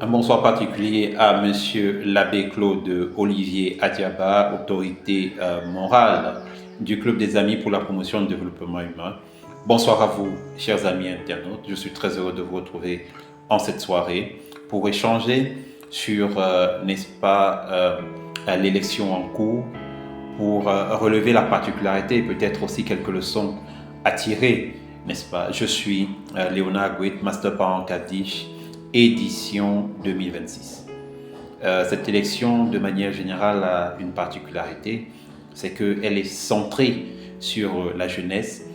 Un bonsoir particulier à Monsieur l'abbé Claude Olivier Adiaba, autorité morale du Club des Amis pour la promotion du développement humain. Bonsoir à vous, chers amis internautes. Je suis très heureux de vous retrouver en cette soirée pour échanger sur, n'est-ce pas, l'élection en cours, pour relever la particularité et peut-être aussi quelques leçons à tirer, n'est-ce pas? Je suis Léonard Gouet, Master Parent Kaddish, édition 2026. Cette élection, de manière générale, a une particularité, c'est qu'elle est centrée sur la jeunesse,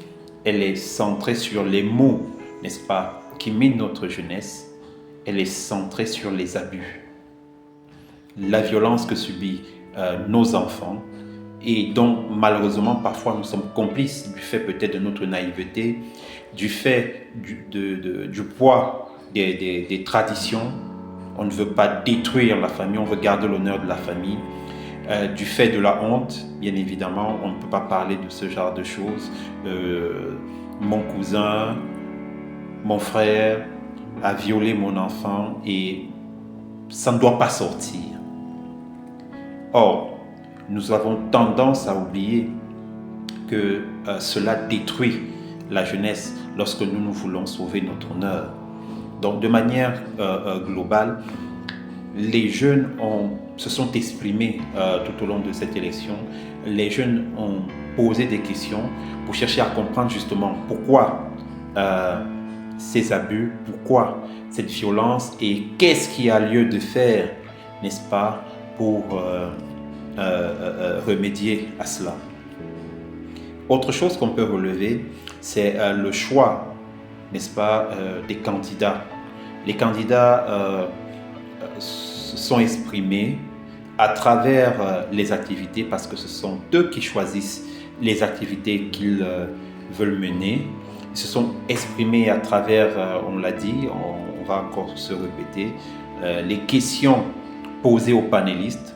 elle est centrée sur les mots, n'est-ce pas, qui minent notre jeunesse, elle est centrée sur les abus, la violence que subissent nos enfants, et dont malheureusement parfois nous sommes complices du fait peut-être de notre naïveté, du fait du poids des traditions. On ne veut pas détruire la famille, on veut garder l'honneur de la famille. Du fait de la honte, bien évidemment, on ne peut pas parler de ce genre de choses. Mon cousin, mon frère a violé mon enfant et ça ne doit pas sortir. Or, nous avons tendance à oublier que cela détruit la jeunesse lorsque nous voulons sauver notre honneur. Donc, de manière globale, les jeunes se sont exprimés tout au long de cette élection. Les jeunes ont posé des questions pour chercher à comprendre justement pourquoi ces abus, pourquoi cette violence et qu'est-ce qu'il y a lieu de faire, n'est-ce pas, pour remédier à cela. Autre chose qu'on peut relever, c'est le choix, n'est-ce pas, des candidats. Les candidats se sont exprimés à travers les activités parce que ce sont eux qui choisissent les activités qu'ils veulent mener. Ils se sont exprimés à travers, on l'a dit, on va encore se répéter, les questions posées aux panélistes,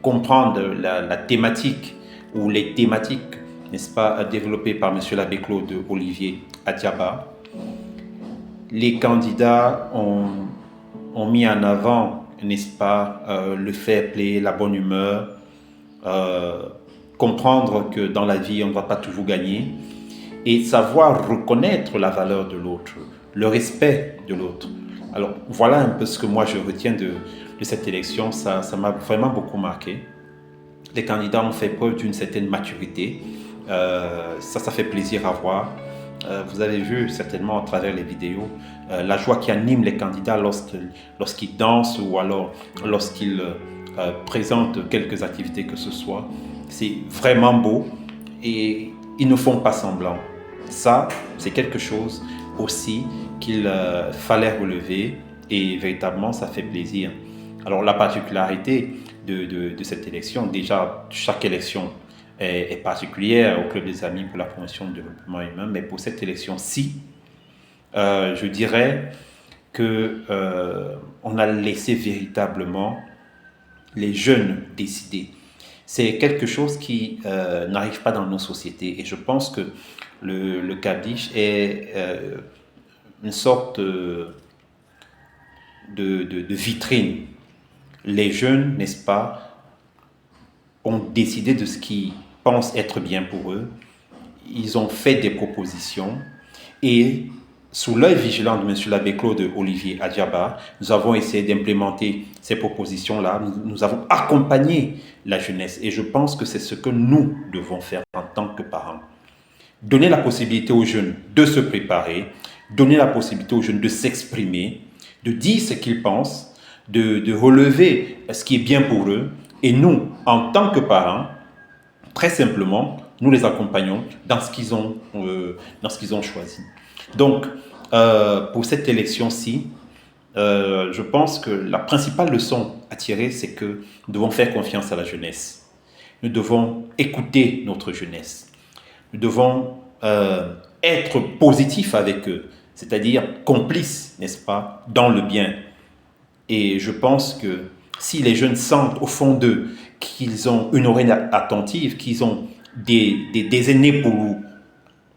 comprendre la thématique ou les thématiques, n'est-ce pas, développées par M. l'abbé Claude Olivier Adiaba. Les candidats ont mis en avant, n'est-ce pas, le fair play, la bonne humeur, comprendre que dans la vie, on ne va pas toujours gagner et savoir reconnaître la valeur de l'autre, le respect de l'autre. Alors, voilà un peu ce que moi je retiens de cette élection. Ça m'a vraiment beaucoup marqué. Les candidats ont fait preuve d'une certaine maturité. Ça fait plaisir à voir. Vous avez vu certainement à travers les vidéos la joie qui anime les candidats lorsqu'ils dansent ou alors lorsqu'ils présentent quelques activités que ce soit. C'est vraiment beau et ils ne font pas semblant. Ça, c'est quelque chose aussi qu'il fallait relever et véritablement ça fait plaisir. Alors la particularité de cette élection, déjà chaque élection est particulière au Club des Amis pour la promotion du développement humain, mais pour cette élection-ci, je dirais que on a laissé véritablement les jeunes décider. C'est quelque chose qui n'arrive pas dans nos sociétés et je pense que le Kaddish est une sorte de vitrine. Les jeunes, n'est-ce pas, ont décidé de ce qu'ils pensent être bien pour eux. Ils ont fait des propositions et sous l'œil vigilant de M. l'abbé Claude Olivier Adiaba, nous avons essayé d'implémenter ces propositions-là. Nous avons accompagné la jeunesse et je pense que c'est ce que nous devons faire en tant que parents. Donner la possibilité aux jeunes de se préparer, donner la possibilité aux jeunes de s'exprimer, de dire ce qu'ils pensent, de relever ce qui est bien pour eux. Et nous, en tant que parents, très simplement, nous les accompagnons dans ce qu'ils ont choisi. Donc, pour cette élection-ci, je pense que la principale leçon à tirer, c'est que nous devons faire confiance à la jeunesse. Nous devons écouter notre jeunesse. Nous devons être positifs avec eux, c'est-à-dire complices, n'est-ce pas, dans le bien. Et je pense que si les jeunes sentent au fond d'eux qu'ils ont une oreille attentive, qu'ils ont des aînés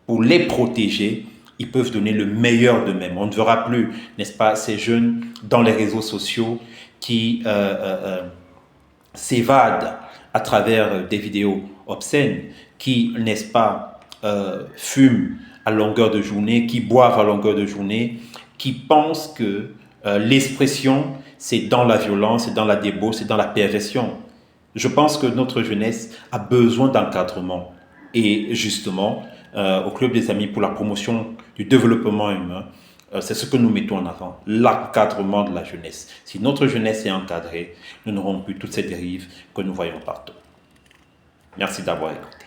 pour les protéger, ils peuvent donner le meilleur d'eux-mêmes. On ne verra plus, n'est-ce pas, ces jeunes dans les réseaux sociaux qui s'évadent à travers des vidéos obscènes, qui, n'est-ce pas, fument à longueur de journée, qui boivent à longueur de journée, qui pensent que l'expression, c'est dans la violence, c'est dans la débauche, c'est dans la perversion. Je pense que notre jeunesse a besoin d'encadrement. Et justement, au Club des Amis pour la promotion du développement humain, c'est ce que nous mettons en avant, l'encadrement de la jeunesse. Si notre jeunesse est encadrée, nous n'aurons plus toutes ces dérives que nous voyons partout. Merci d'avoir écouté.